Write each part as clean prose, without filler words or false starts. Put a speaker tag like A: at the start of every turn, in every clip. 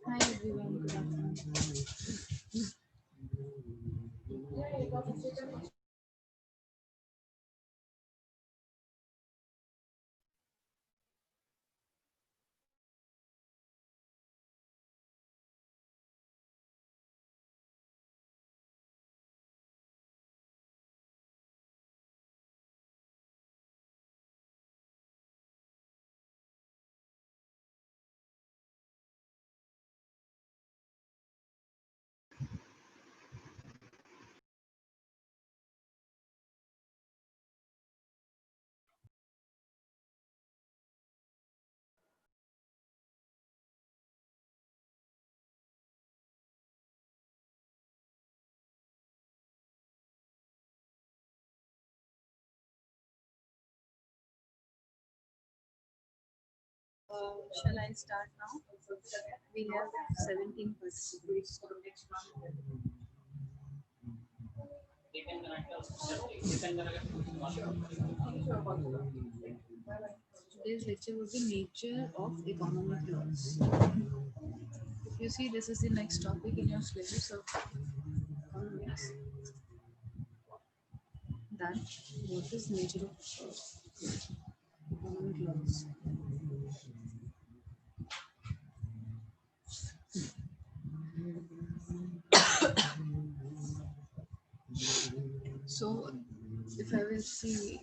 A: Hi everyone, good afternoon. Shall I start now? We have 17 participants. Today's lecture will be nature of economic laws. If you see, this is the next topic in your syllabus of economics. That what is nature of economic laws? So, if I will see,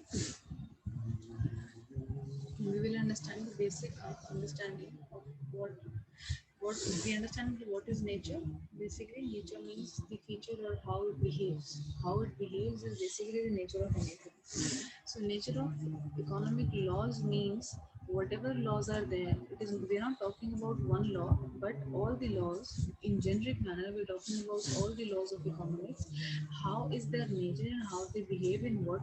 A: we will understand the basic understanding of what we understand what is nature. Basically, nature means the feature or how it behaves. How it behaves is basically the nature of anything. So, nature of economic laws means whatever laws are there. It is we're not talking about one law, but all the laws in generic manner. We're talking about all the laws of economics. How is their nature and how they behave in what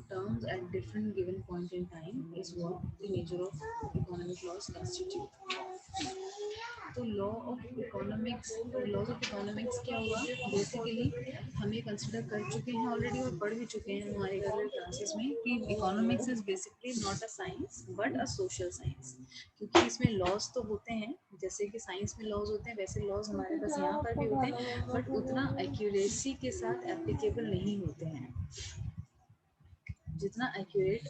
A: terms at different given point in time is what the nature of economic laws constitute. तो law of economics laws of economics क्या हुआ basically हम ये consider कर चुके हैं already और पढ़ भी चुके हैं हमारे घर क्लासेस में कि economics is basically not a science but a social science क्योंकि इसमें लॉज तो होते हैं जैसे कि साइंस में लॉज होते हैं वैसे लॉज हमारे पास यहाँ पर भी होते हैं बट उतना एक्यूरेसी के साथ एप्लीकेबल नहीं होते हैं जितना एक्यूरेट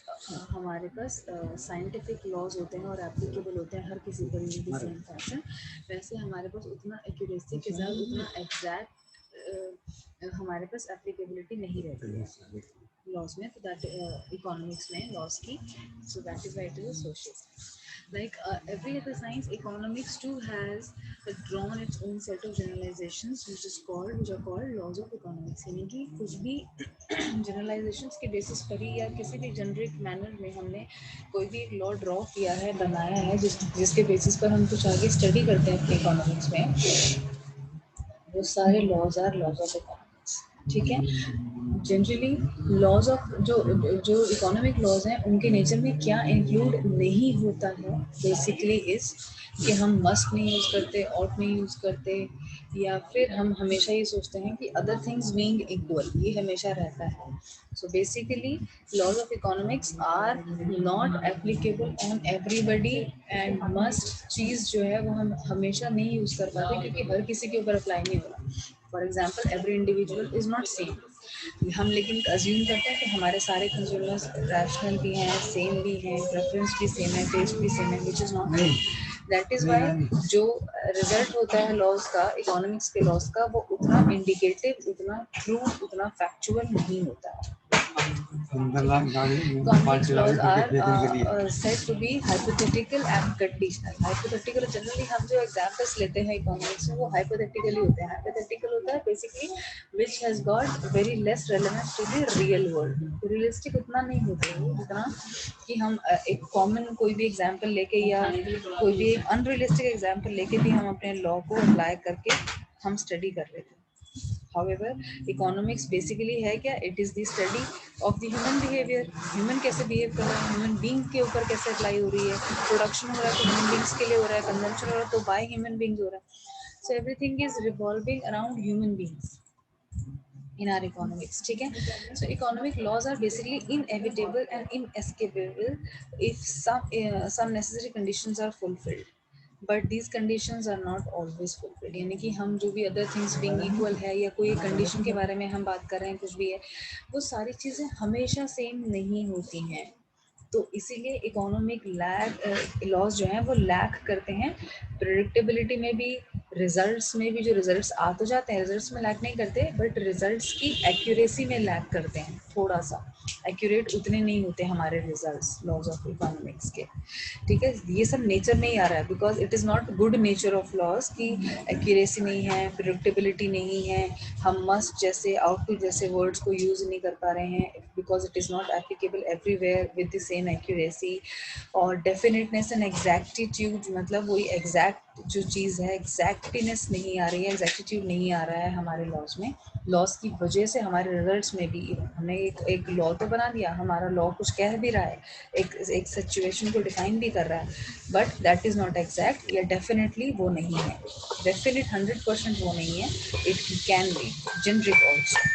A: हमारे पास साइंटिफिक लॉज होते हैं और एप्लीकेबल होते हैं हर किसी पर इन द सेम फैशन वैसे हमारे पास उतना एक्यूरेसी के साथ उतना एग्जैक्ट हमारे पास एप्लीकेबिलिटी नहीं रहती है लॉज में तो दैट इकोनॉमिक्स में लॉज की so that is why it is a social like every other science economics too has drawn its own set of generalizations which are called laws of economics यानी कि कुछ भी generalisations के basis पर ही या किसी भी जनरिक मैनर में हमने कोई भी एक लॉ ड्रॉ किया है बनाया है जिसके बेसिस पर हम कुछ आगे स्टडी करते हैं अपने इकोनॉमिक्स में वो सारे laws are laws of economics ठीक है जनरली लॉज ऑफ जो इकोनॉमिक लॉज हैं उनके नेचर में क्या इंक्लूड नहीं होता है बेसिकली इज कि हम मस्ट नहीं यूज़ करते, ऑट नहीं यूज़ करते, या फिर हम हमेशा ये सोचते हैं कि अदर थिंग्स बीइंग इक्वल, ये हमेशा रहता है. So basically laws of economics are not applicable on everybody and must चीज़ जो है वो हम हमेशा नहीं यूज़ कर पाते क्योंकि हर किसी के ऊपर अप्लाई नहीं हो रहा. For example every individual is not same. हम लेकिन अज्यूम करते हैं कि हमारे सारे कंज्यूमर्स रैशनल भी हैं, सेम भी हैं, प्रेफरेंस भी सेम है, टेस्ट भी सेम है, which is not. That is why जो रिजल्ट होता है लॉज का, इकोनॉमिक्स के लॉज का, वो उतना इंडिकेटिव, उतना ट्रू, उतना फैक्चुअल नहीं होता है. Economics laws are said to be hypothetical and conditional. Hypothetical generally हम जो examples लेते हैं economics में वो hypothetical ही होते हैं. Hypothetical होता है basically which has got very less relevance to the real world. Realistic उतना नहीं होता है जितना कि हम एक common कोई भी example लेके या कोई भी unrealistic example लेके भी हम अपने law को apply करके हम study कर लेते हैं. However, economics basically है क्या? It is the study of the human behavior. Human कैसे behave कर रहा है, human being के ऊपर कैसे apply हो रही है, production हो रहा है तो human beings के लिए हो रहा है, consumption हो रहा है तो by human beings हो रहा है. So everything is revolving around human beings in our economics. ठीक है? So economic laws are basically inevitable and inescapable if some necessary conditions are fulfilled. But these conditions are not always fulfilled. यानी कि हम जो भी other things being equal है या कोई कंडीशन के बारे में हम बात कर रहे हैं, कुछ भी है, वो सारी चीज़ें हमेशा सेम नहीं होती हैं. तो इसीलिए इकोनॉमिक लैग लॉज जो हैं वो लैक करते हैं प्रेडिक्टेबिलिटी में भी, रिजल्ट्स में भी. जो रिजल्ट्स आ तो जाते हैं, रिजल्ट्स में लैक नहीं करते, बट रिजल्ट्स की एक्यूरेसी में लैक करते हैं. थोड़ा सा एक्यूरेट उतने नहीं होते हमारे रिजल्ट्स लॉज ऑफ इकोनॉमिक्स के. ठीक है, ये सब नेचर में ही आ रहा है because it is not good nature of laws कि एक्यूरेसी नहीं है, प्रेडिक्टेबिलिटी नहीं है, हम मस्ट जैसे, आउटपुट जैसे वर्ड्स को यूज़ नहीं कर पा रहे हैं because it is not applicable everywhere with the same accuracy. और डेफिनेटनेस एंड एग्जैक्टिट्यूड, मतलब वही एग्जैक्ट जो चीज़ है, एग्जैक्टनेस नहीं आ रही है, एग्जैक्टिट्यूड नहीं आ रहा है हमारे लॉज में. लॉस की वजह से हमारे रिजल्ट्स में भी हमने एक लॉ तो बना दिया, हमारा लॉ कुछ कह भी रहा है, एक सिचुएशन को डिफाइन भी कर रहा है, but that is not exact, या डेफिनेटली वो नहीं है, डेफिनेट 100% वो नहीं है. It can be generic also.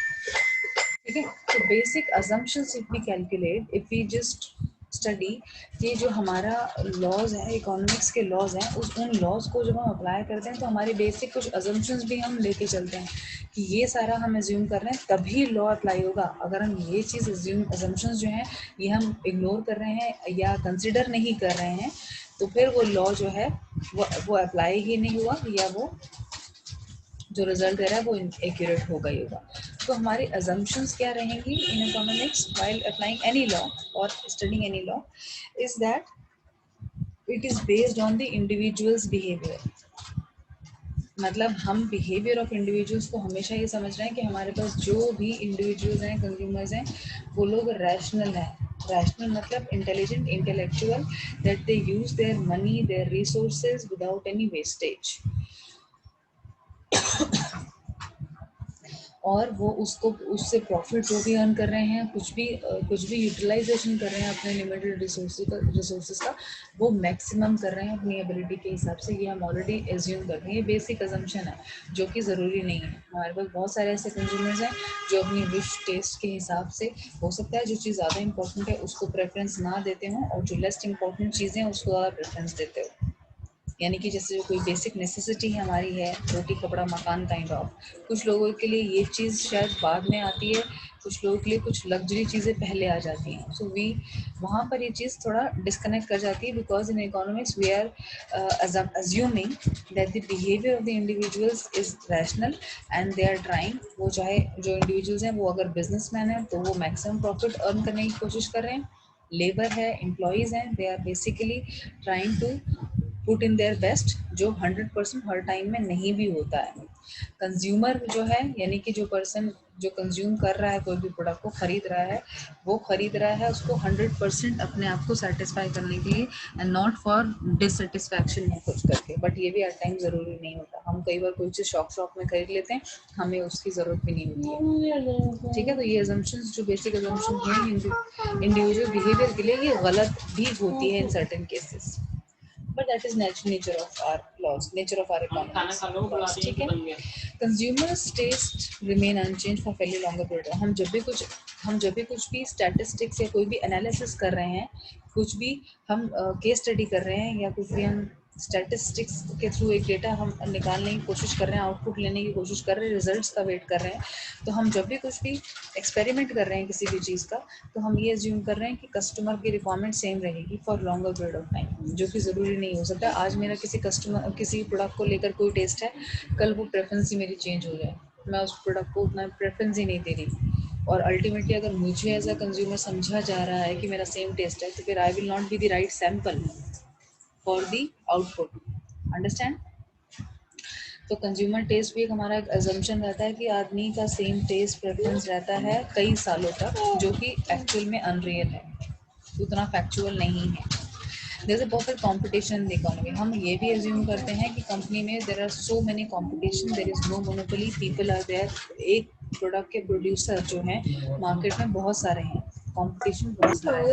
A: ठीक है, तो basic assumptions if we calculate, if we just study कि जो हमारा लॉज है, इकोनॉमिक्स के लॉज हैं, उन लॉज को जब हम अप्लाई करते हैं तो हमारे बेसिक कुछ अजम्पशंस भी हम लेके चलते हैं कि ये सारा हम एज्यूम कर रहे हैं तभी लॉ अप्लाई होगा. अगर हम ये चीज़ अजम्पशंस जो हैं ये हम इग्नोर कर रहे हैं या कंसिडर नहीं कर रहे हैं तो फिर वो लॉ जो है वो अप्लाई ही नहीं हुआ, या वो जो रिजल्ट दे रहा है वो एक्यूरेट होगा ही होगा. तो हमारी अजम्पशंस क्या रहेंगी in economics while applying any law और studying any law, is that it is based on the individuals behaviour. मतलब हम बिहेवियर ऑफ इंडिविजुअल्स को हमेशा ये समझ रहे हैं कि हमारे पास जो भी इंडिविजुअल्स हैं, कंज्यूमर्स हैं, वो लोग रैशनल हैं. रैशनल मतलब intelligent, intellectual, that they use their money, their resources without any wastage. और वो उसको उससे प्रॉफिट जो भी अर्न कर रहे हैं, कुछ भी यूटिलाइजेशन कर रहे हैं अपने लिमिटेड रिसोर्सेज का, वो मैक्सिमम कर रहे हैं अपनी एबिलिटी के हिसाब से. ये हम ऑलरेडी एज्यूम कर रहे हैं, ये बेसिक अजम्पशन है जो कि ज़रूरी नहीं है. हमारे पास बहुत सारे ऐसे कंज्यूमर्स हैं जो अपनी विश टेस्ट के हिसाब से, हो सकता है जो चीज़ ज़्यादा इंपॉर्टेंट है उसको प्रेफरेंस ना देते हों और जो लेस्ट इंपॉर्टेंट चीज़ें हैं उसको ज़्यादा प्रेफरेंस देते हो. यानी कि जैसे जो कोई बेसिक नेसेसिटी हमारी है, रोटी कपड़ा मकान काइंड ऑफ, कुछ लोगों के लिए ये चीज़ शायद बाद में आती है, कुछ लोगों के लिए कुछ लग्जरी चीज़ें पहले आ जाती हैं. सो वी वहाँ पर ये चीज़ थोड़ा डिस्कनेक्ट कर जाती है because in economics we are assuming that the behaviour of the individuals is rational and they are trying, वो चाहे जो इंडिविजुअल्स हैं वो अगर बिजनेसमैन है तो वो मैक्सिमम प्रॉफिट अर्न करने की कोशिश कर रहे हैं, लेबर है, एम्प्लॉयज़ हैं, they are basically trying to put in their best, जो 100% हर टाइम में नहीं भी होता है। कंज्यूमर जो है, यानी कि जो पर्सन जो कंज्यूम कर रहा है कोई भी प्रोडक्ट को खरीद रहा है, वो खरीद रहा है उसको 100% अपने आप को सेटिस्फाई करने के लिए एंड नॉट फॉर डिससेटिस्फैक्शन में कुछ करके। बट ये भी हर टाइम ज़रूरी नहीं होता। हम कई बार कोई चीज़ शौक में खरीद लेते हैं, हमें उसकी ज़रूरत भी नहीं होती है। ठीक है, तो ये अजम्पशंस जो बेसिक अजम्पशन हैं इंडिविजुअल बिहेवियर के लिए, ये गलत भी होती है in certain cases, but that is natural nature of our laws, nature of our economics laws, ठीक है। Consumers taste remain unchanged for fairly longer period। हम जब भी कुछ भी statistics या कोई भी analysis कर रहे हैं, कुछ भी हम केस स्टडी कर रहे हैं या कुछ भी हम स्टैटिस्टिक्स के थ्रू एक डेटा हम निकालने की कोशिश कर रहे हैं, आउटपुट लेने की कोशिश कर रहे हैं, रिजल्ट्स का वेट कर रहे हैं, तो हम जब भी कुछ भी एक्सपेरिमेंट कर रहे हैं किसी भी चीज़ का, तो हम ये एज्यूम कर रहे हैं कि कस्टमर की रिक्वायरमेंट सेम रहेगी for longer period of time, जो कि ज़रूरी नहीं हो सकता। आज मेरा किसी प्रोडक्ट को लेकर कोई टेस्ट है, कल वो प्रेफरेंस ही मेरी चेंज हो जाए, मैं उस प्रोडक्ट को उतना प्रेफरेंस ही नहीं दे रही, और अल्टीमेटली अगर मुझे एज अ कंज्यूमर समझा जा रहा है कि मेरा सेम टेस्ट है, तो फिर I will not be the right sample for the output. Understand? तो कंज्यूमर टेस्ट भी एक हमारा एक अजम्पशन रहता है कि आदमी का सेम टेस्ट प्रेफरेंस रहता है कई सालों तक, जो कि एक्चुअल में अनरियल है, उतना फैक्चुअल नहीं है। There is a perfect competition in the economy. हम ये भी एज्यूम करते हैं कि कंपनी में there are so many competition, there is no monopoly, people are there. एक प्रोडक्ट के प्रोड्यूसर जो हैं मार्केट में बहुत सारे हैं, कंपटीशन बहुत सारा है,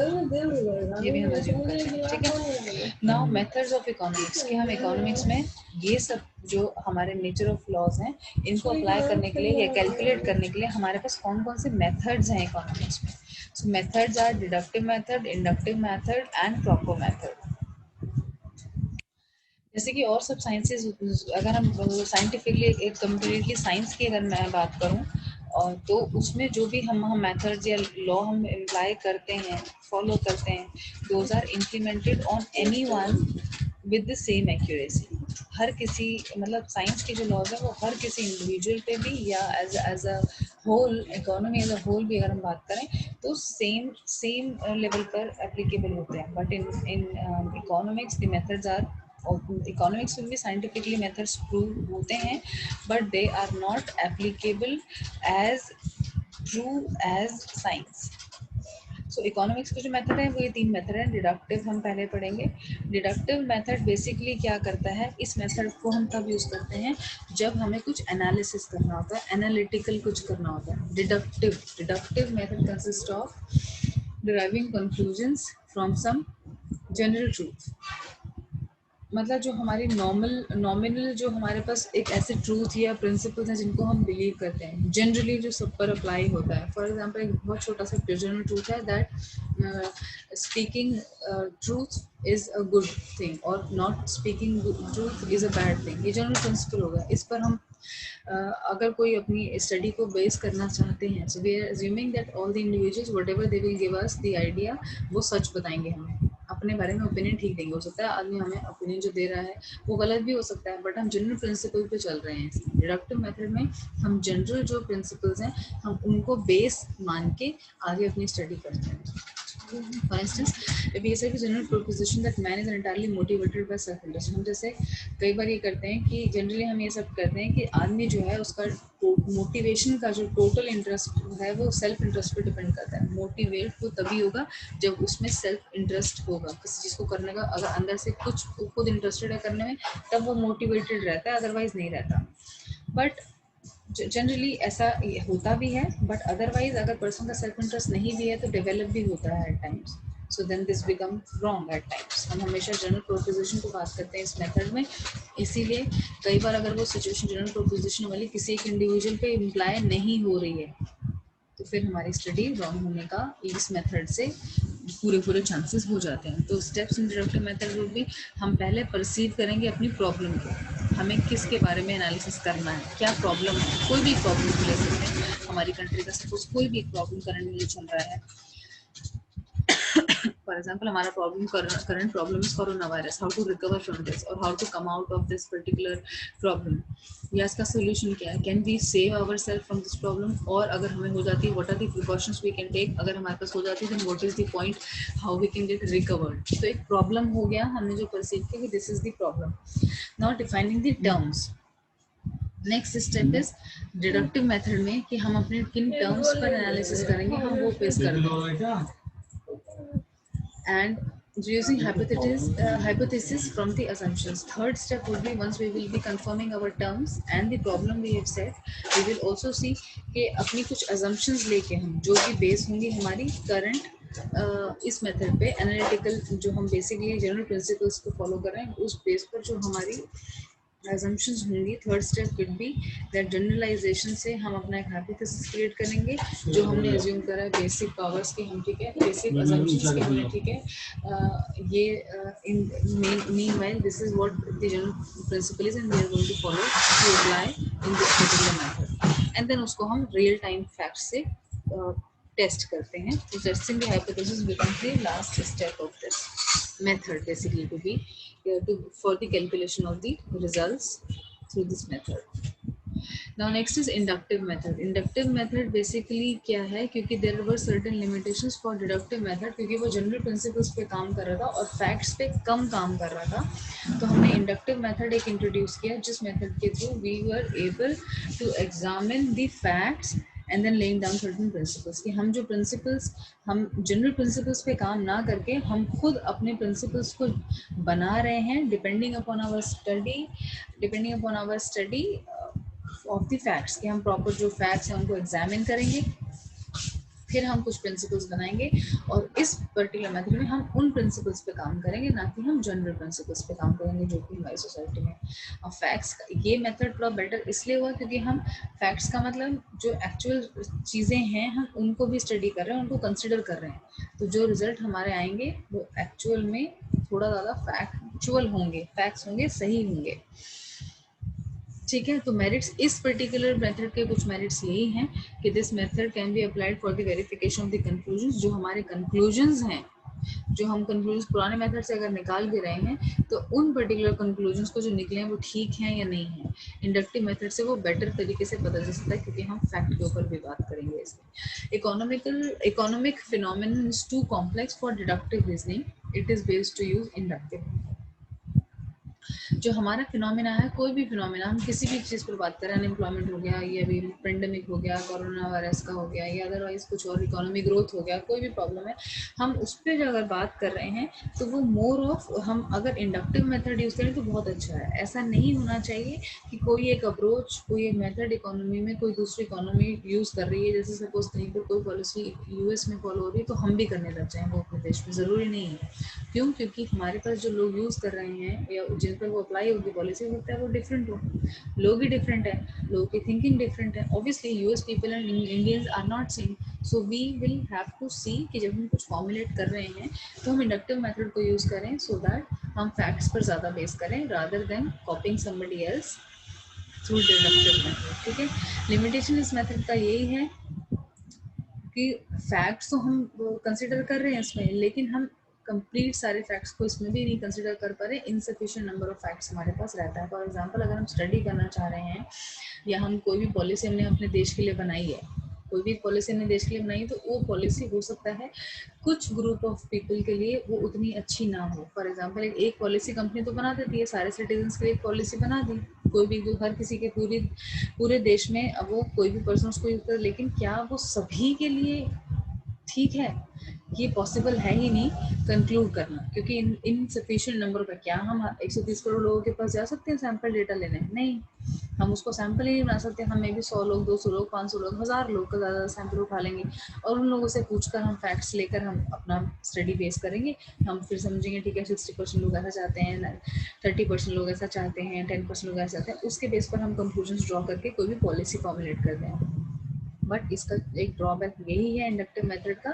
A: ये भी हम एज्यूम करते हैं। ठीक है, नाउ मेथड्स ऑफ इकोनॉमिक्स, कि हम इकोनॉमिक्स में ये सब जो हमारे नेचर ऑफ लॉज हैं, इनको अप्लाई करने के लिए या कैलकुलेट करने के लिए हमारे पास कौन कौन से मेथड्स हैं इकोनॉमिक्स में। So methods are deductive method, inductive method and proper method. जैसे कि और सब साइंसेज, अगर हम साइंटिफिकली एक कम्प्लीटली साइंस की अगर मैं बात करूं, और तो उसमें जो भी हम मेथड्स या लॉ हम अप्लाई करते हैं, फॉलो करते हैं, those are implemented on anyone with the same accuracy. हर किसी, मतलब साइंस के जो लॉज है वो हर किसी इंडिविजुअल पे भी या as a whole economy as a whole भी अगर हम बात करें, तो सेम लेवल पर एप्लीकेबल होते हैं। But in economics the methods are, और इकोनॉमिक्स में भी साइंटिफिकली मेथड्स प्रूव होते हैं, but they are not applicable as true as science. So economics के जो मेथड है वो ये 3 मेथड है। डिडक्टिव हम पहले पढ़ेंगे। डिडक्टिव मेथड बेसिकली क्या करता है, इस मेथड को हम तब यूज़ करते हैं जब हमें कुछ एनालिसिस करना होता है, एनालिटिकल कुछ करना होता है। Deductive method consist of deriving conclusions from some general truth. मतलब जो हमारी नॉमिनल जो हमारे पास एक ऐसे ट्रूथ या प्रिंसिपल्स हैं जिनको हम बिलीव करते हैं, जनरली जो सब पर अप्लाई होता है। फॉर एग्जांपल एक बहुत छोटा सा जनरल ट्रूथ है that speaking truth is a good thing और not speaking truth is a bad thing. ये जनरल प्रिंसिपल होगा। इस पर हम अगर कोई अपनी स्टडी को बेस करना चाहते हैं, so we are assuming that all the individuals whatever they will give us the idea, वो सच बताएंगे हमें, अपने बारे में ओपिनियन ठीक देंगे। हो सकता है आदमी हमें ओपिनियन जो दे रहा है वो गलत भी हो सकता है, बट हम जनरल प्रिंसिपल पे चल रहे हैं। डिडक्टिव मेथड में हम जनरल जो प्रिंसिपल्स हैं हम उनको बेस मान के आगे अपनी स्टडी करते हैं। For instance, if we say कि general proposition that man is entirely motivated by self interest, हम जैसे कई बार ये करते हैं कि जनरली हम ये सब करते हैं कि आदमी जो है उसका मोटिवेशन का जो टोटल इंटरेस्ट है वो सेल्फ इंटरेस्ट पे डिपेंड करता है। मोटिवेट तो तभी होगा जब उसमें सेल्फ इंटरेस्ट होगा, किसी चीज़ को करने का अगर अंदर से कुछ खुद इंटरेस्टेड है करने में, तब वो मोटिवेटेड रहता है, अदरवाइज नहीं रहता। बट जनरली ऐसा होता भी है, बट अदरवाइज अगर पर्सन का सेल्फ इंटरेस्ट नहीं भी है तो डेवलप भी होता है at times. So then this become wrong at times. हम हमेशा जनरल प्रोपोजिशन को बात करते हैं इस मेथड में, इसीलिए कई बार अगर वो सिचुएशन जनरल प्रोपोजिशन वाली किसी एक इंडिविजुअल पे इम्प्लाई नहीं हो रही है, तो फिर हमारी स्टडी रॉन्ग होने का इस मेथड से पूरे चांसेस हो जाते हैं। तो स्टेप्स इन डिडक्टिव मेथड में भी हम पहले परसीव करेंगे अपनी प्रॉब्लम को, हमें किसके बारे में एनालिसिस करना है, क्या प्रॉब्लम है। कोई भी प्रॉब्लम ले सकते हैं, हमारी कंट्री का सपोज कोई भी प्रॉब्लम करंट में चल रहा है, फॉर एग्जाम्पल हमारा problem current problem is corona virus, how to recover from this और how to come out of this particular problem, या इसका सोल्यूशन क्या है, can we save our self from this problem, और अगर हमें हो जाती है what are the precautions we can take, अगर हमारे पास हो जाती है then what is the point how we can get recovered. तो एक प्रॉब्लम हो गया, हमने जो परसीव किया कि this is the problem, now defining the terms. Next step is deductive method में कि हम अपने किन टर्म्स पर एनालिसिस करेंगे, हम वो पेश कर देंगे, and using hypothesis from the assumptions. Third step would be, once we will be confirming our terms and the problem we have set, we will also see कि अपनी कुछ assumptions लेके हम जो भी बेस होंगी हमारी current इस मेथड पे एनालिटिकल, जो हम बेसिकली जनरल प्रिंसिपल्स को फॉलो कर रहे हैं, उस बेस पर जो हमारी assumptions होंगी। Third step will be that generalization से हम अपना एक हाइपोथेसिस क्रिएट करेंगे, जो हमने अज्यूम करा है बेसिक पावर्स की, हम ठीक है बेसिक assumptions के हमने ठीक है ये in meanwhile this is what the general principle is and we are going to follow to apply in this particular method, and then उसको हम रियल टाइम फैक्ट से टेस्ट करते हैं। तो testing the hypothesis becomes the last step of this method, basically for the calculation of the results through this method. Now next is inductive method. Inductive method basically क्या है, क्योंकि there were certain limitations for deductive method, क्योंकि वो general principles पे काम कर रहा था और facts पे कम काम कर रहा था, तो हमने inductive method एक introduce किया, जिस method के through we were able to examine the facts and then laying down certain principles, कि हम जो principles, हम general principles पे काम ना करके हम खुद अपने principles को बना रहे हैं depending upon our study of the facts, कि हम प्रॉपर जो फैक्ट्स हैं उनको एग्जामिन करेंगे, फिर हम कुछ प्रिंसिपल्स बनाएंगे, और इस पर्टिकुलर मेथड में हम उन प्रिंसिपल्स पे काम करेंगे, ना कि हम जनरल प्रिंसिपल्स पे काम करेंगे जो कि हमारी सोसाइटी में। और फैक्ट्स का ये मेथड थोड़ा बेटर इसलिए हुआ क्योंकि हम फैक्ट्स का मतलब जो एक्चुअल चीज़ें हैं हम उनको भी स्टडी कर रहे हैं, उनको कंसिडर कर रहे हैं, तो जो रिजल्ट हमारे आएंगे वो एक्चुअल में थोड़ा ज़्यादा फैक्चुअल होंगे, फैक्ट्स होंगे, सही होंगे, ठीक है। तो मेरिट्स इस पर्टिकुलर मेथड के कुछ मेरिट्स यही हैं कि this method can be applied for the verification of the conclusions, जो हमारे कंक्लूजन्स हैं, जो हम कंक्लूजन्स पुराने मेथड से अगर निकाल भी रहे हैं तो उन पर्टिकुलर कंक्लूजन्स को जो निकले हैं वो ठीक हैं या नहीं है, इंडक्टिव मेथड से वो बेटर तरीके से पता चल सकता है, क्योंकि हम फैक्ट के ऊपर भी बात करेंगे इसमें। Economic phenomenon is too complex for deductive reasoning, it is based to use inductive. जो हमारा फिनोमेना है, कोई भी फिनोमेना, हम किसी भी चीज़ पर बात करें, अनएम्प्लॉयमेंट हो गया, या अभी पेंडेमिक हो गया, कोरोना वायरस का हो गया, या अदरवाइज कुछ और इकोनॉमिक ग्रोथ हो गया, कोई भी प्रॉब्लम है, हम उस पर जो अगर बात कर रहे हैं तो वो मोर ऑफ हम अगर इंडक्टिव मेथड यूज़ करें तो बहुत अच्छा है। ऐसा नहीं होना चाहिए कि कोई एक अप्रोच, कोई एक मेथड इकोनॉमी में कोई दूसरी इकोनॉमी यूज़ कर रही है, जैसे सपोज कहीं पर कोई पॉलिसी यूएस में फॉलो हो रही है तो हम भी करने लग जाएं वो अपने देश में, ज़रूरी नहीं है। क्यों? क्योंकि हमारे पास जो लोग यूज़ कर रहे हैं या जिन पर वो अप्लाई होगी पॉलिसी, होता है वो डिफरेंट हो, लोग ही डिफरेंट है, लोगों की थिंकिंग डिफरेंट है। Obviously US people and Indians are not same, so we will have to see कि जब हम कुछ फॉर्मुलेट कर रहे हैं तो हम इंडक्टिव मेथड को यूज़ करें, सो दैट हम फैक्ट्स पर ज़्यादा बेस करें rather than कॉपिंग somebody else through deductive method, ठीक है। लिमिटेशन इस मेथड का यही है कि फैक्ट्स तो हम कंसिडर कर रहे हैं इसमें, लेकिन हम कंप्लीट सारे फैक्ट्स को इसमें भी नहीं कंसिडर कर पा रहे, इनसफिशिएंट नंबर ऑफ फैक्ट्स हमारे पास रहता है। फॉर एग्जांपल अगर हम स्टडी करना चाह रहे हैं या हम कोई भी पॉलिसी हमने अपने देश के लिए बनाई है, कोई भी पॉलिसी हमने देश के लिए बनाई, तो वो पॉलिसी हो सकता है कुछ ग्रुप ऑफ पीपल के लिए वो उतनी अच्छी ना हो। फॉर एग्जांपल एक पॉलिसी कंपनी तो बना देती है, सारे सिटीजन्स के लिए एक पॉलिसी बना दी, कोई भी हर किसी के पूरे देश में अब वो कोई भी पर्सन उसको यूज कर, लेकिन क्या वो सभी के लिए ठीक है? ये पॉसिबल है ही नहीं कंक्लूड करना, क्योंकि इनसफिशिएंट नंबर का क्या हम 130 करोड़ लोगों के पास जा सकते हैं सैंपल डेटा लेने? नहीं, हम उसको सैंपल ही नहीं बना सकते। हम मे भी 100 लोग, 200 लोग, 500 लोग, 1000 लोग का ज़्यादा सैंपल उठा लेंगे और उन लोगों से पूछकर हम फैक्ट्स लेकर हम अपना स्टडी बेस करेंगे। हम फिर समझेंगे ठीक है 60% लोग ऐसा चाहते हैं, 30% लोग ऐसा चाहते हैं, 10% लोग ऐसा चाहते हैं, उसके बेस पर हम कंक्लूजन्स ड्रॉ करके कोई भी पॉलिसी फॉर्मुलेट करते हैं। बट इसका एक ड्रॉबैक यही है इंडक्टिव मेथड का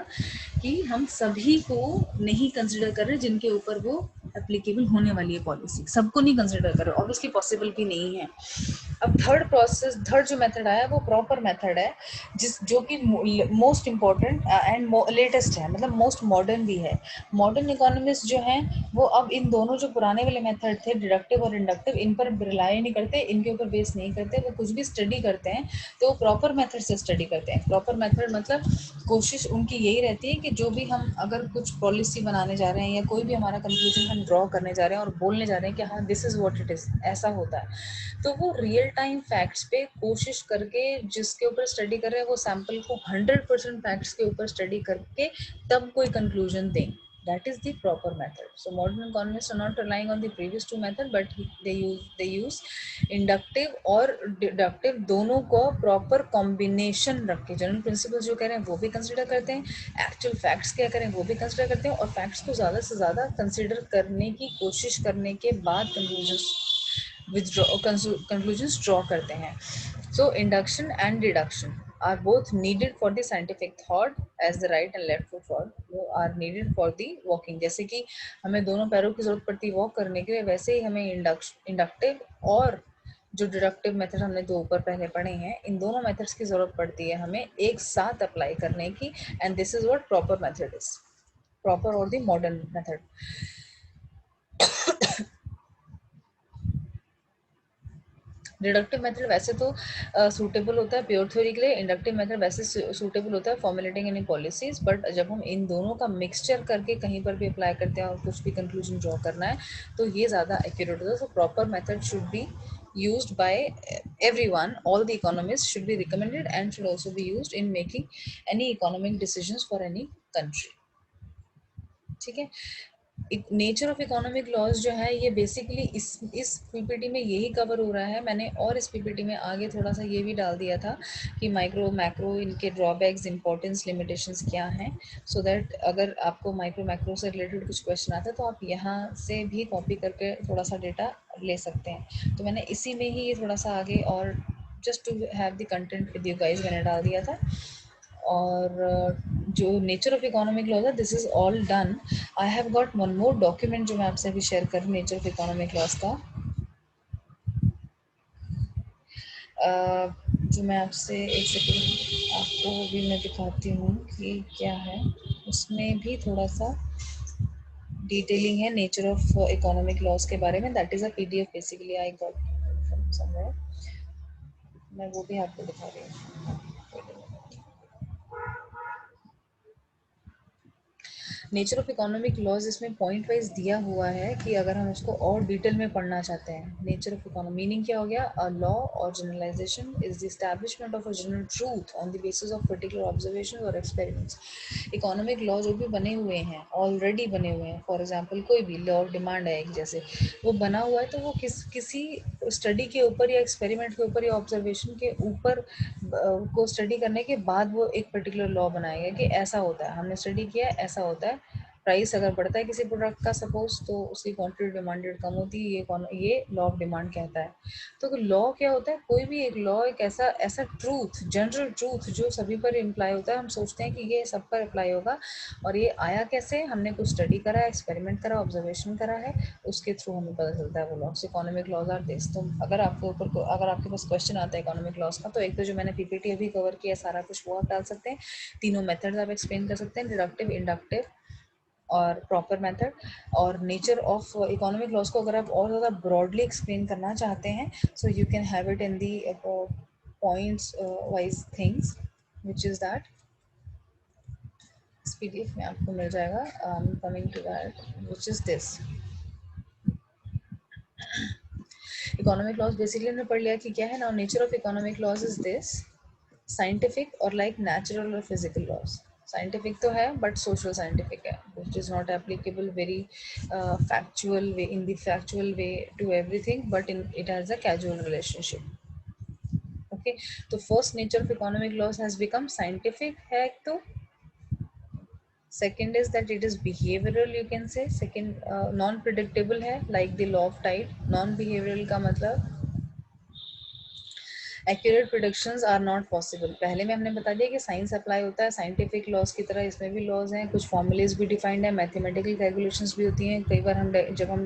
A: कि हम सभी को नहीं कंसिडर कर रहे जिनके ऊपर वो एप्लीकेबल होने वाली है पॉलिसी, सबको नहीं कंसिडर कर रहे, ऑब्वियसली पॉसिबल भी नहीं है। अब थर्ड जो मेथड आया वो प्रॉपर मेथड है, जो कि मोस्ट इम्पोर्टेंट एंड लेटेस्ट है, मतलब मोस्ट मॉडर्न भी है। मॉडर्न इकोनॉमिस्ट जो हैं वो अब इन दोनों जो पुराने वाले मेथड थे डिडक्टिव और इंडक्टिव, इन पर रिलाई नहीं करते, इनके ऊपर बेस नहीं करते। वो कुछ भी स्टडी करते हैं तो वो प्रॉपर मेथड से स्टडी करते हैं। प्रॉपर मेथड मतलब कोशिश उनकी यही रहती है कि जो भी हम अगर कुछ पॉलिसी बनाने जा रहे हैं या कोई भी हमारा कंक्लूजन हम ड्रॉ करने जा रहे हैं और बोलने जा रहे हैं कि हाँ this is what it is, ऐसा होता है, तो वो रियल टाइम फैक्ट्स पे कोशिश करके जिसके ऊपर स्टडी कर रहे हैं वो सैंपल को 100% फैक्ट्स के ऊपर स्टडी करके तब कोई कंक्लूजन दें। That is the proper method. So modern economists are not relying on the previous two method, but they use inductive और deductive दोनों को proper combination रख के general principles जो कह रहे हैं वो भी consider करते हैं, actual facts क्या करें वो भी consider करते हैं, और facts को ज़्यादा से ज़्यादा consider करने की कोशिश करने के बाद conclusions draw करते हैं. So induction and deduction are both needed for the scientific thought as the right and left foot thought are needed for the walking. जैसे कि हमें दोनों पैरों की जरूरत पड़ती है वॉक करने के लिए, वैसे ही हमें इंडक्टिव और जो डिडक्टिव मेथड हमने दो ऊपर पहले पढ़े हैं, इन दोनों मेथड्स की जरूरत पड़ती है हमें एक साथ अप्लाई करने की, and this is what proper method is, proper और the modern method. Deductive method वैसे तो सूटेबल होता है प्योर थ्योरी के लिए, इंडक्टिव मेथड वैसे सूटेबल होता है फॉर्मुलेटिंग एनी पॉलिसीज, बट जब हम इन दोनों का मिक्सचर करके कहीं पर भी अप्लाई करते हैं और कुछ भी कंक्लूजन ड्रॉ करना है तो ये ज़्यादा एक्यूरेट होता है. So proper method should be used by everyone. All the economists should be recommended and should also be used in making any economic decisions for any country. ठीक है. नेचर ऑफ इकोनॉमिक लॉज जो है ये basically इस PPT में यही cover हो रहा है. मैंने और इस पीपीटी में आगे थोड़ा सा ये भी डाल दिया था कि माइक्रो मैक्रो इनके ड्रॉबैक्स, इंपॉर्टेंस, लिमिटेशंस क्या हैं, सो दैट अगर आपको माइक्रो मैक्रो से रिलेटेड कुछ क्वेश्चन आता है तो आप यहाँ से भी कॉपी करके थोड़ा सा डेटा ले सकते हैं. तो मैंने इसी में ही ये थोड़ा सा आगे और just to have the content with you guys मैंने डाल दिया था. और जो नेचर ऑफ इकोनॉमिक लॉज है this is all done. I have got one more document जो मैं आपसे अभी शेयर करूँ नेचर ऑफ इकोनॉमिक लॉज का, जो मैं आपसे एक सेकेंड आपको भी मैं दिखाती हूँ कि क्या है. उसमें भी थोड़ा सा डिटेलिंग है नेचर ऑफ इकोनॉमिक लॉज के बारे में. That is a PDF basically I got from somewhere. मैं वो भी आपको दिखा रही हूँ. नेचर ऑफ इकोनॉमिक लॉज इसमें पॉइंट वाइज दिया हुआ है कि अगर हम उसको और डिटेल में पढ़ना चाहते हैं. नेचर ऑफ इकोनॉमी मीनिंग क्या हो गया, अ लॉ और generalization is the establishment of a general truth on the basis of particular observation और एक्सपेरिमेंट्स. इकोनॉमिक लॉ जो भी बने हुए हैं ऑलरेडी बने हुए हैं, फॉर एग्जाम्पल कोई भी लॉ ऑफ डिमांड है जैसे वो बना हुआ है तो वो किसी स्टडी के ऊपर या एक्सपेरिमेंट के ऊपर या ऑब्जर्वेशन के ऊपर को स्टडी करने के बाद वो एक पर्टिकुलर लॉ बनाएगा कि ऐसा होता है, हमने स्टडी किया ऐसा होता है. प्राइस अगर बढ़ता है किसी प्रोडक्ट का सपोज तो उसकी क्वांटिटी डिमांडेड कम होती है, ये लॉ ऑफ डिमांड कहता है. तो लॉ क्या होता है, कोई भी एक लॉ एक ऐसा ट्रूथ, जनरल ट्रूथ जो सभी पर इम्प्लाई होता है. हम सोचते हैं कि ये सब पर अप्लाई होगा और ये आया कैसे, हमने कुछ स्टडी करा, एक्सपेरिमेंट करा, ऑब्जर्वेशन करा है, उसके थ्रू हमें पता चलता है वो laws. Economic laws are this. तो अगर आपके पास क्वेश्चन आता है इकोनॉमिक लॉज का तो एक तो जो मैंने पीपीटी अभी कवर किया सारा कुछ वो आप डाल सकते हैं. तीनों मेथड्स आप एक्सप्लेन कर सकते हैं, डिडक्टिव, इंडक्टिव और प्रॉपर मेथड. और नेचर ऑफ इकोनॉमिक लॉस को अगर आप और ज़्यादा ब्रॉडली एक्सप्लेन करना चाहते हैं so you can have it in the points wise things which is that इस पीडीएफ में आपको मिल जाएगा. Coming to that which is this economic laws. Basically हमने पढ़ लिया कि क्या है ना. Nature of economic laws is this scientific और लाइक नेचुरल और फिजिकल लॉस. साइंटिफिक तो है बट सोशल साइंटिफिक है, which is not applicable very factual way in the factual way to everything, but in it has a casual relationship. Okay, तो first nature of economic laws has become scientific है. तो second is that it is behavioral, you can say. second non predictable है like the law of tide. non behavioral का मतलब
B: accurate predictions are not possible. पहले में हमने बता दिया कि साइंस अप्लाई होता है साइंटिफिक लॉज की तरह, इसमें भी लॉज हैं, कुछ फॉर्मूलेज भी डिफाइंड है, मैथमेटिकल कैलकुलेशंस भी होती हैं। कई बार हम जब हम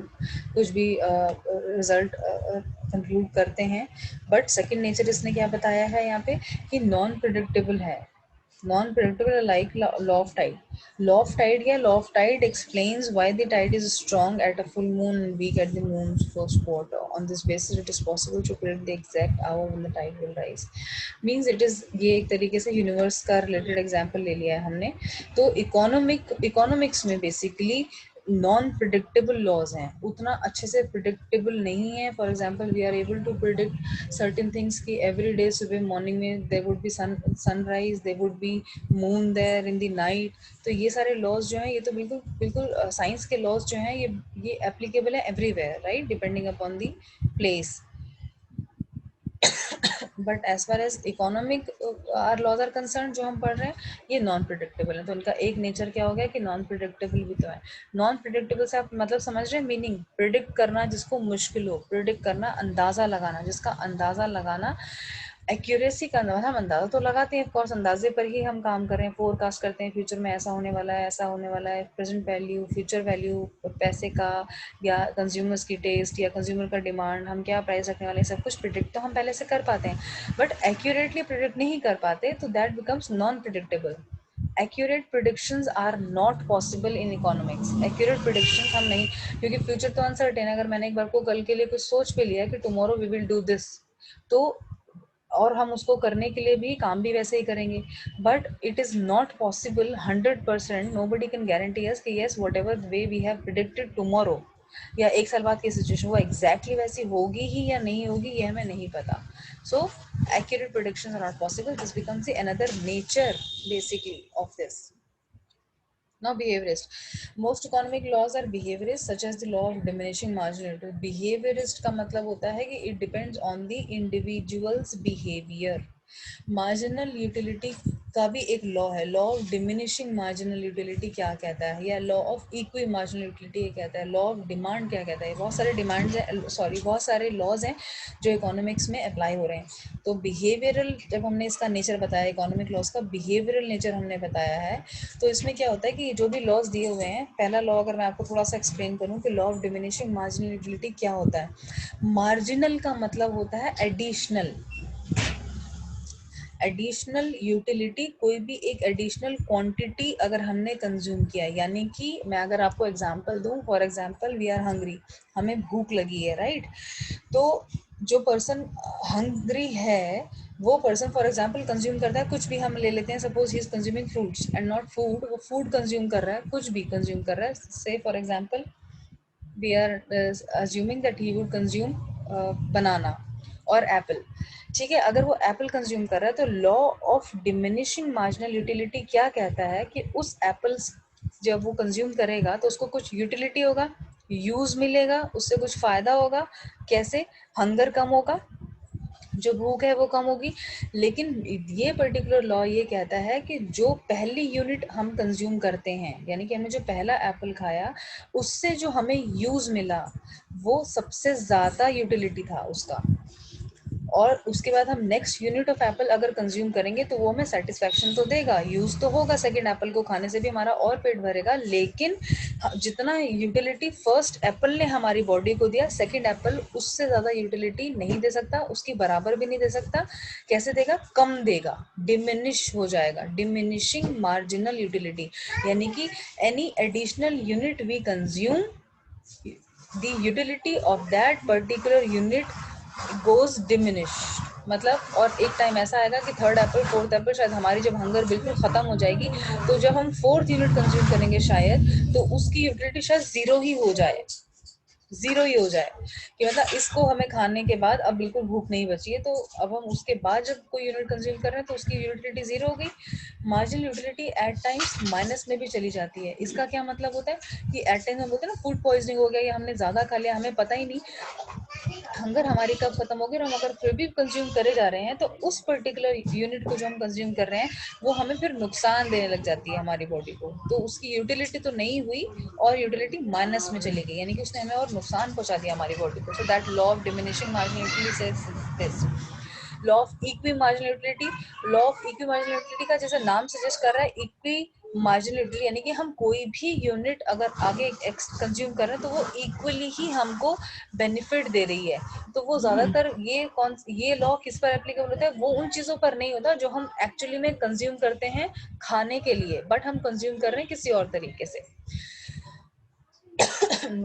B: कुछ भी रिजल्ट कंक्लूड करते हैं, बट सेकंड नेचर इसने क्या बताया है यहाँ पे कि नॉन प्रिडिक्टेबल है। Non predictable like law of tide. Law of tide, yeah, law of tide explains why the tide is strong at a full moon and weak at the moon's first quarter. On this basis, it is possible to predict the exact hour when the tide will rise. Means it is, ये एक तरीके से universe का related example ले लिया है हमने। तो इकोनॉमिक्स में बेसिकली नॉन प्रिडिक्टेबल लॉज हैं, उतना अच्छे से प्रिडिक्टेबल नहीं है। For example we are able to predict certain things की एवरी डे सुबह मॉर्निंग में there would be sunrise, there would be moon there in the night. तो ये सारे लॉज जो हैं ये तो बिल्कुल बिल्कुल साइंस के लॉज जो हैं ये एप्लीकेबल है everywhere, right, depending upon the place. But as far as economic are laws are concern जो हम पढ़ रहे हैं ये नॉन प्रिडिक्टेबल है। तो उनका एक नेचर क्या हो गया कि नॉन प्रिडिक्टेबल भी तो है। नॉन प्रिडिक्टेबल से आप मतलब समझ रहे हैं मीनिंग, प्रिडिक्ट करना जिसको मुश्किल हो, प्रिडिक्ट करना अंदाजा लगाना, जिसका अंदाजा लगाना एक्यूरेसी का अंदाजा। हम अंदाजा तो लगाते हैं ऑफकोर्स, अंदाजे पर ही हम काम कर रहे हैं, फोरकास्ट करते हैं फ्यूचर में ऐसा होने वाला है, ऐसा होने वाला है, प्रेजेंट वैल्यू, फ्यूचर वैल्यू, पैसे का या कंज्यूमर्स की टेस्ट या कंज्यूमर का डिमांड, हम क्या प्राइस रखने वाले हैं, सब कुछ प्रिडिक्ट तो हम पहले से कर पाते हैं। बट एक्यूरेटली प्रिडिक्ट नहीं कर पाते, तो that becomes non predictable. Accurate predictions are not possible in economics. Accurate predictions हम नहीं, क्योंकि फ्यूचर तो अनसर्टेन है। अगर मैंने एक बार को कल के लिए कुछ सोच पे लिया कि tomorrow we will do this, तो और हम उसको करने के लिए भी काम भी वैसे ही करेंगे, but it is not possible 100%। Nobody can guarantee us कि yes whatever way we have predicted tomorrow या एक साल बाद की सिचुएशन वो एग्जैक्टली वैसी होगी ही या नहीं होगी ये हमें नहीं पता। So accurate predictions are not possible. This becomes another nature basically of this. Now, behaviorist. Most economic laws are behaviorist, such as the law of diminishing marginal utility. Behaviorist का मतलब होता है कि it depends on the individual's behavior. Marginal utility का भी एक law है, law of diminishing marginal utility क्या कहता है, या law of equi marginal utility ये कहता है, लॉ ऑफ डिमांड क्या कहता है। बहुत सारे डिमांड्स हैं, सॉरी बहुत सारे लॉज हैं जो इकोनॉमिक्स में अप्लाई हो रहे हैं। तो बिहेवियरल, जब हमने इसका नेचर बताया, इकोनॉमिक लॉज का बिहेवियरल नेचर हमने बताया है, तो इसमें क्या होता है कि जो भी लॉज दिए हुए हैं, पहला लॉ अगर मैं आपको थोड़ा सा एक्सप्लेन करूँ कि law of diminishing marginal utility क्या होता है। मार्जिनल का मतलब होता है एडिशनल। एडिशनल यूटिलिटी, कोई भी एक एडिशनल क्वांटिटी अगर हमने कंज्यूम किया, यानी कि मैं अगर आपको एग्जांपल दूं, for example we are hungry, हमें भूख लगी है, राइट। तो जो पर्सन हंग्री है वो पर्सन फॉर एग्जांपल कंज्यूम करता है कुछ भी, हम ले लेते हैं suppose he is consuming fruits and not food, वो फूड कंज्यूम कर रहा है, कुछ भी कंज्यूम कर रहा है। से for example we are assuming that he would consume banana और एप्पल, ठीक है। अगर वो एप्पल कंज्यूम कर रहा है तो law of diminishing marginal utility क्या कहता है कि उस एप्पल जब वो कंज्यूम करेगा तो उसको कुछ यूटिलिटी होगा, यूज मिलेगा, उससे कुछ फायदा होगा। कैसे? हंगर कम होगा, जो भूख है वो कम होगी। लेकिन ये पर्टिकुलर लॉ ये कहता है कि जो पहली यूनिट हम कंज्यूम करते हैं, यानी कि हमने जो पहला एप्पल खाया उससे जो हमें यूज मिला वो सबसे ज्यादा यूटिलिटी था उसका, और उसके बाद हम नेक्स्ट यूनिट ऑफ एप्पल अगर कंज्यूम करेंगे तो वो हमें सेटिस्फैक्शन तो देगा, यूज तो होगा, सेकंड एप्पल को खाने से भी हमारा और पेट भरेगा। लेकिन जितना यूटिलिटी फर्स्ट एप्पल ने हमारी बॉडी को दिया, सेकंड एप्पल उससे ज्यादा यूटिलिटी नहीं दे सकता, उसकी बराबर भी नहीं दे सकता। कैसे देगा? कम देगा, डिमिनिश हो जाएगा, डिमिनिशिंग मार्जिनल यूटिलिटी, यानी कि any additional unit we consume, the utility of that particular unit goes diminished। मतलब और एक टाइम ऐसा आएगा कि थर्ड एप्पल, फोर्थ एप्पल, शायद हमारी जब हंगर बिल्कुल खत्म हो जाएगी तो जब हम फोर्थ यूनिट कंज्यूम करेंगे शायद, तो उसकी यूटिलिटी शायद जीरो ही हो जाए, जीरो ही हो जाए, कि मतलब इसको हमें खाने के बाद अब बिल्कुल भूख नहीं बची है, तो अब हम उसके बाद जब कोई यूनिट कंज्यूम कर रहे हैं तो उसकी यूटिलिटी जीरो हो गई। Marginal utility at times minus में भी चली जाती है। इसका क्या मतलब होता है कि एट टाइम्स हम बोलते हैं ना फूड पॉइजनिंग हो गया या हमने ज्यादा खा लिया, हमें पता ही नहीं, हंगर हमारी कब खत्म होगी, और हम अगर फिर भी कंज्यूम करे जा रहे हैं तो उस पर्टिकुलर यूनिट को जो हम कंज्यूम कर रहे हैं वो हमें फिर नुकसान देने लग जाती है हमारी बॉडी को, तो उसकी यूटिलिटी तो नहीं हुई और यूटिलिटी माइनस में चली गई, यानी कि उसने हमें और नुकसान पहुंचा दिया हमारी बॉडी को। So that law of diminishing marginal utility says this. Law of equi marginal utility, law of equi marginal utility का जैसे नाम सजेस्ट कर रहा है इक्वी मार्जिनल यूटिलिटी, यानी कि हम कोई भी यूनिट अगर आगे कंज्यूम कर रहे हैं तो वो इक्वली ही हमको बेनिफिट दे रही है। तो वो ज्यादातर ये लॉ किस पर एप्लीकेबल होता है, वो उन चीजों पर नहीं होता जो हम एक्चुअली में कंज्यूम करते हैं खाने के लिए, बट हम कंज्यूम कर रहे हैं किसी और तरीके से।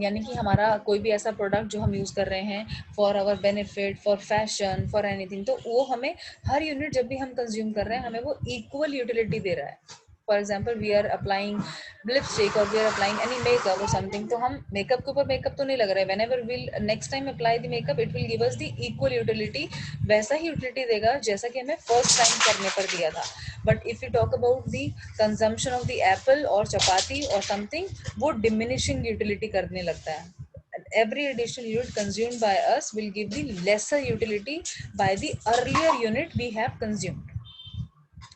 B: यानी कि हमारा कोई भी ऐसा प्रोडक्ट जो हम यूज कर रहे हैं for our benefit, for fashion, for anything, तो वो हमें हर यूनिट जब भी हम कंज्यूम कर रहे हैं हमें वो इक्वल यूटिलिटी दे रहा है। For example we are applying lipstick और we are applying any makeup और समथिंग, तो हम मेकअप के ऊपर मेकअप तो नहीं लग रहा है, when ever will next time apply the makeup it will give us the equal utility, वैसा ही यूटिलिटी देगा जैसा कि हमें फर्स्ट टाइम करने पर दिया था। But if you talk about the consumption of the Apple और चपाती और समथिंग, वो डिमिनिशिंग यूटिलिटी करने लगता है। Every additional unit consumed by us will give the lesser utility by the earlier unit we have consumed.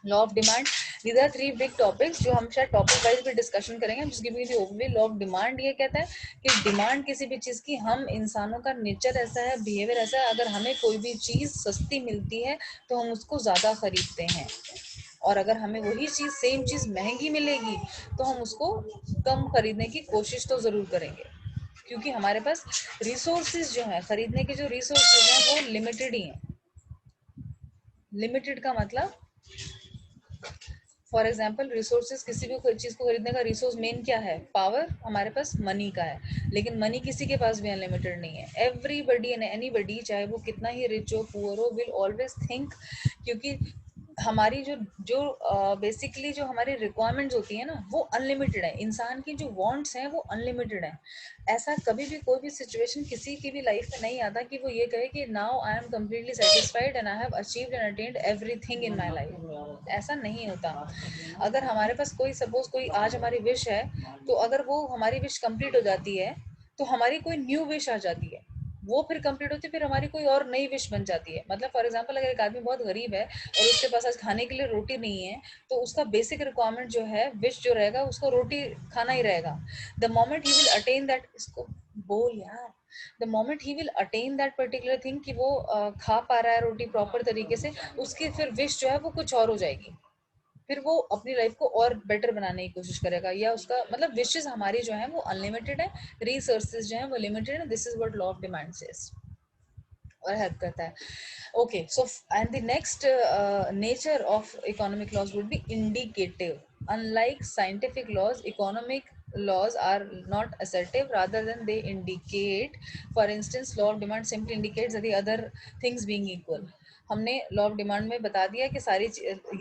B: Law of demand, these are three big topics जो हम शायद topic wise भी discussion करेंगे। just giving you the overview. Law of demand ये कहता है कि demand किसी भी चीज की, हम इंसानों का नेचर ऐसा है, बिहेवियर ऐसा है, अगर हमें कोई भी चीज सस्ती मिलती है तो हम उसको ज्यादा खरीदते हैं, और अगर हमें वही चीज सेम चीज महंगी मिलेगी तो हम उसको कम खरीदने की कोशिश तो जरूर करेंगे, क्योंकि हमारे पास रिसोर्सेज जो है, खरीदने के जो रिसोर्सेज हैं वो लिमिटेड ही हैं। लिमिटेड का मतलब फॉर एग्जाम्पल रिसोर्सेज, किसी भी चीज को खरीदने का रिसोर्स मेन क्या है, पावर, हमारे पास मनी का है, लेकिन मनी किसी के पास भी अनलिमिटेड नहीं है। एवरीबडी एंड एनीबडी, चाहे वो कितना ही रिच हो पुअर हो, विल ऑलवेज थिंक, क्योंकि हमारी जो जो बेसिकली जो हमारी रिक्वायरमेंट्स होती है ना वो अनलिमिटेड है, इंसान की जो वांट्स हैं वो अनलिमिटेड है। ऐसा कभी भी कोई भी सिचुएशन किसी की भी लाइफ में नहीं आता कि वो ये कहे कि now I am completely satisfied and I have achieved and attend everything in my life, ऐसा नहीं होता। अगर हमारे पास कोई सपोज कोई आज हमारी विश है, तो अगर वो हमारी विश कंप्लीट हो जाती है तो हमारी कोई न्यू विश आ जाती है, वो फिर कंप्लीट होती है, फिर हमारी कोई और नई विश बन जाती है। मतलब फॉर एग्जांपल अगर एक आदमी बहुत गरीब है और उसके पास आज खाने के लिए रोटी नहीं है, तो उसका बेसिक रिक्वायरमेंट जो है, विश जो रहेगा, उसको रोटी खाना ही रहेगा। The moment he will attain that, इसको बोल यार, the moment he will attain that particular thing कि वो खा पा रहा है रोटी प्रॉपर तरीके से, उसकी फिर विश जो है वो कुछ और हो जाएगी, फिर वो अपनी लाइफ को और बेटर बनाने की कोशिश करेगा, या उसका मतलब विशेस हमारी जो है वो अनलिमिटेड है, रिसोर्सेज जो है वो लिमिटेड है। This is what law of demand says और हेल्प करता है। Okay, so and the next nature of economic laws would be indicative. Unlike scientific laws, economic laws are not assertive, rather than they indicate. For instance, law of demand simply indicates that the other things being equal, हमने law of demand में बता दिया कि सारी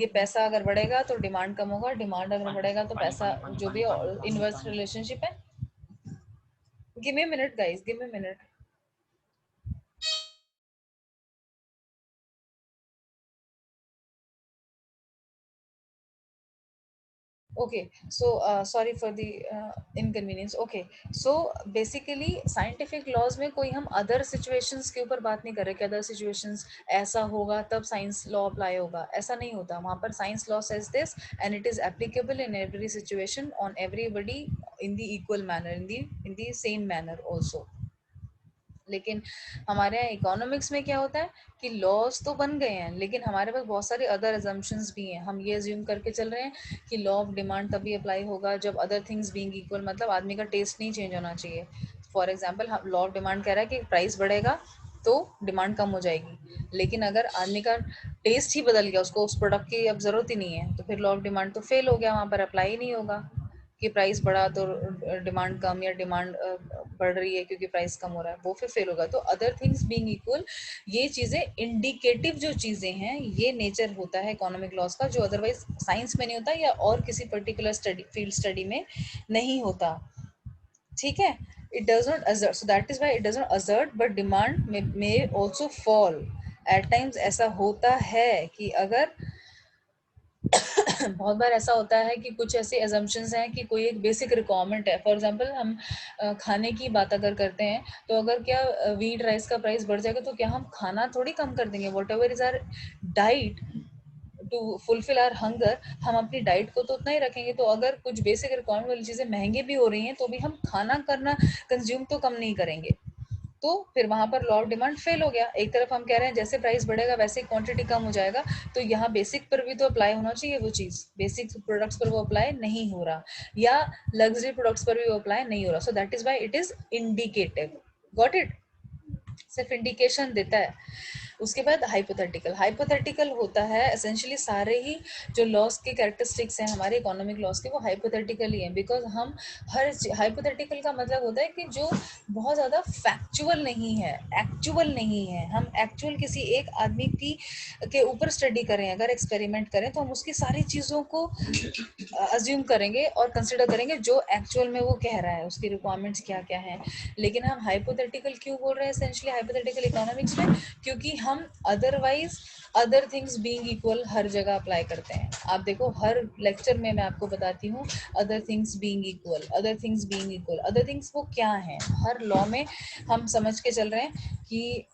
B: ये पैसा अगर बढ़ेगा तो डिमांड कम होगा, डिमांड अगर बढ़ेगा तो पैसा, जो भी इनवर्स रिलेशनशिप है। Give me minute guys, give me minute. Okay, so sorry for the inconvenience. Okay, so basically scientific laws में कोई हम other situations के ऊपर बात नहीं कर रहे कि other situations ऐसा होगा तब science law apply होगा, ऐसा नहीं होता। वहाँ पर science law says this and it is applicable in every situation on everybody in the equal manner, in the same manner also. लेकिन हमारे यहाँ इकोनॉमिक्स में क्या होता है कि लॉज तो बन गए हैं, लेकिन हमारे पास बहुत सारे अदर अजम्पशंस भी हैं। हम ये अज्यूम करके चल रहे हैं कि लॉ ऑफ डिमांड तभी अप्लाई होगा जब अदर थिंग्स बीइंग इक्वल, मतलब आदमी का टेस्ट नहीं चेंज होना चाहिए। For example law of demand कह रहा है कि प्राइस बढ़ेगा तो डिमांड कम हो जाएगी, लेकिन अगर आदमी का टेस्ट ही बदल गया, उसको उस प्रोडक्ट की अब जरूरत ही नहीं है, तो फिर लॉ ऑफ डिमांड तो फेल हो गया, वहाँ पर अप्लाई ही नहीं होगा कि प्राइस बढ़ा तो डिमांड कम, या डिमांड बढ़ रही है क्योंकि प्राइस कम हो रहा है, वो फिर फेल होगा। तो अदर थिंग्स बीइंग इक्वल, ये चीजें इंडिकेटिव जो चीजें हैं, ये नेचर होता है इकोनॉमिक लॉस का, जो अदरवाइज साइंस में नहीं होता या और किसी पर्टिकुलर स्टडी फील्ड स्टडी में नहीं होता। ठीक है, it does not assert, so that is why it does not assert, but demand may also fall at times। ऐसा होता है कि अगर बहुत बार ऐसा होता है कि कुछ ऐसे assumptions हैं कि कोई एक बेसिक रिक्वायरमेंट है। फॉर एग्जांपल हम खाने की बात अगर करते हैं, तो अगर क्या व्हीट राइस का प्राइस बढ़ जाएगा तो क्या हम खाना थोड़ी कम कर देंगे? Whatever is our diet to fulfil our hunger, हम अपनी डाइट को तो उतना ही रखेंगे। तो अगर कुछ बेसिक रिक्वायरमेंट वाली चीज़ें महंगी भी हो रही हैं तो भी हम खाना करना कंज्यूम तो कम नहीं करेंगे। तो फिर वहां पर लॉ ऑफ डिमांड फेल हो गया। एक तरफ हम कह रहे हैं जैसे प्राइस बढ़ेगा वैसे क्वांटिटी कम हो जाएगा, तो यहाँ बेसिक पर भी तो अप्लाई होना चाहिए वो चीज, बेसिक प्रोडक्ट्स पर वो अप्लाई नहीं हो रहा, या लग्जरी प्रोडक्ट्स पर भी वो अप्लाई नहीं हो रहा, so that is why it is indicative. Got it? सिर्फ इंडिकेशन देता है। उसके बाद हाइपोथेटिकल। हाइपोथेटिकल होता है एसेंशियली सारे ही जो लॉस के कैरेक्टरिस्टिक्स हैं हमारे इकोनॉमिक लॉस के, वो हाइपोथेटिकल ही हैं, बिकॉज हम हर हाइपोथेटिकल का मतलब होता है कि जो बहुत ज़्यादा फैक्चुअल नहीं है, एक्चुअल नहीं है। हम एक्चुअल किसी एक आदमी की के ऊपर स्टडी करें, अगर एक्सपेरिमेंट करें, तो हम उसकी सारी चीज़ों को अज्यूम करेंगे और कंसिडर करेंगे जो एक्चुअल में वो कह रहा है, उसकी रिक्वायरमेंट्स क्या क्या हैं। लेकिन हम हाइपोथेटिकल क्यों बोल रहे हैं एसेंशियली हाइपोथेटिकल इकोनॉमिक्स में? क्योंकि हम otherwise other things being equal हर जगह अप्लाई करते हैं। आप देखो हर लेक्चर में मैं आपको बताती हूँ other things being equal, other things being equal. Other things वो क्या है? हर लॉ में हम समझ के चल रहे हैं कि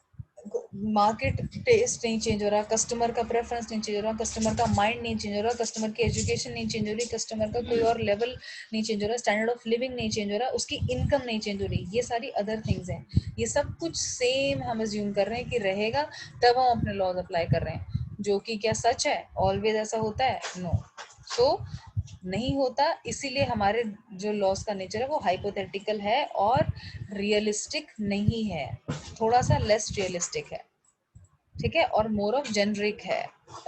B: मार्केट टेस्ट नहीं चेंज हो रहा, कस्टमर का प्रेफरेंस नहीं चेंज हो रहा, कस्टमर का माइंड नहीं चेंज हो रहा, कस्टमर की एजुकेशन नहीं चेंज हो रही, कस्टमर का कोई और लेवल नहीं चेंज हो रहा, स्टैंडर्ड ऑफ लिविंग नहीं चेंज हो रहा, उसकी इनकम नहीं चेंज हो रही, ये सारी अदर थिंग्स हैं। ये सब कुछ सेम हम अज्यूम कर रहे हैं कि रहेगा, तब हम अपने लॉज अप्लाई कर रहे हैं, जो कि क्या सच है? ऑलवेज ऐसा होता है? नो। सो नहीं होता, इसीलिए हमारे जो लॉस का नेचर है वो हाइपोथेटिकल है और रियलिस्टिक नहीं है, थोड़ा सा लेस रियलिस्टिक है, ठीक है, और मोर ऑफ जेनरिक है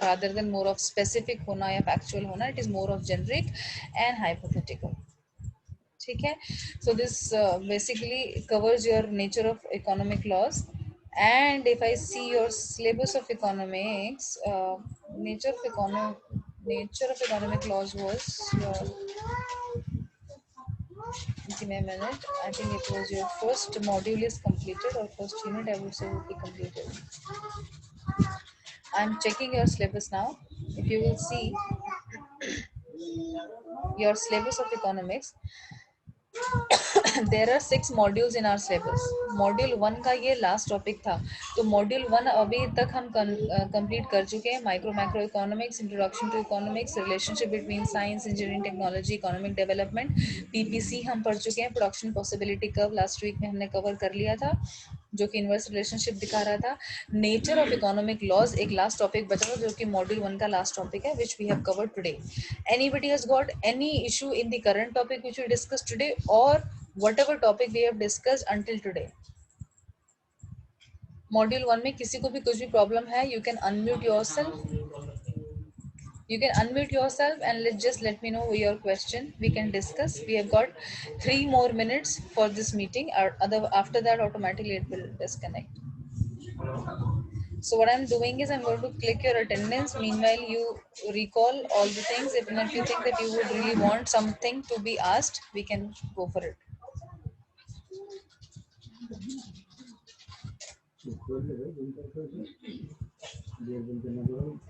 B: rather than more of specific होना या फैक्चुअल होना। It is more of generic and hypothetical, ठीक है। So this basically covers your nature of economic laws. And if I see your syllabus of economics, nature of economic laws was your, give me a minute, I think it was your first module is completed, or first unit I would say would be completed. I'm checking your syllabus now. If you will see your syllabus of economics, there are 6 modules in our syllabus. Module 1 का ये last topic था, तो module 1 अभी तक हम complete कर चुके हैं। Micro macro economics, introduction to economics, relationship between science, engineering, technology, economic development, PPC हम पढ़ चुके हैं। Production possibility curve last week में हमने कवर कर लिया था, जो कि इनवर्स रिलेशनशिप दिखा रहा था। नेचर ऑफ इकोनॉमिक लॉज एक लास्ट टॉपिक बचा था, जो कि मॉड्यूल 1 का लास्ट टॉपिक है, which we have covered today. Anybody has got any issue in the current topic which we discuss today, और whatever topic we have discussed until today? Module 1 में किसी को भी कुछ भी प्रॉब्लम है, you can unmute yourself and let me know your question. We can discuss. We have got 3 more minutes for this meeting, or after that automatically it will disconnect. So what I'm doing is I'm going to click your attendance. Meanwhile, you recall all the things. If you think that you would really want something to be asked, we can go for it.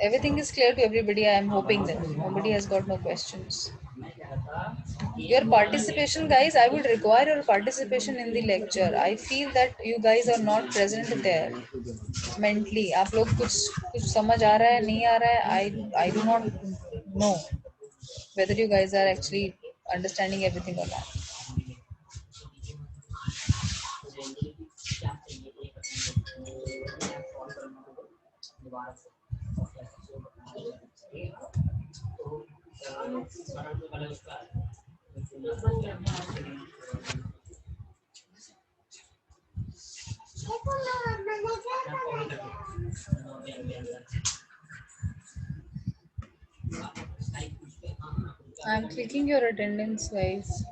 B: Everything is clear to everybody. I am hoping that nobody has got no questions. Your participation, guys, I would require your participation in the lecture. I feel that you guys are not present there mentally. आप लोग कुछ समझ आ रहा है नहीं आ रहा है, I do not know whether you guys are actually understanding everything or not. I'm clicking your attendance, guys.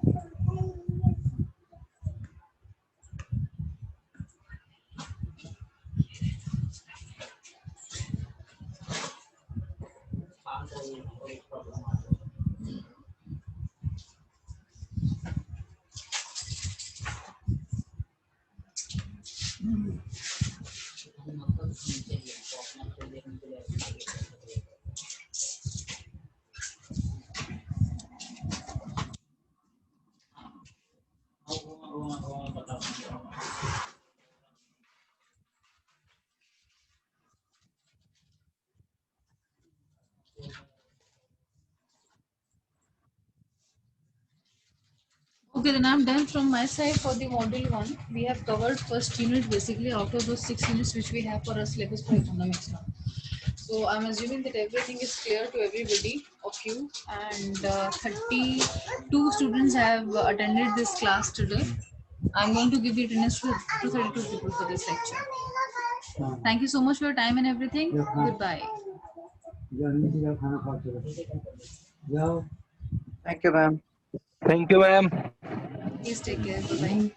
A: Okay, then I'm done from my side for the module 1. We have covered first unit basically out of those 6 units which we have for our syllabus for economics now. So I'm assuming that everything is clear to everybody of you, and 32 students have attended this class today. I'm going to give the attendance to 32 people for this lecture. Thank you so much for your time and everything. Goodbye.
C: Thank you, ma'am.
D: Thank you, ma'am.
A: Please take care. Bye-bye.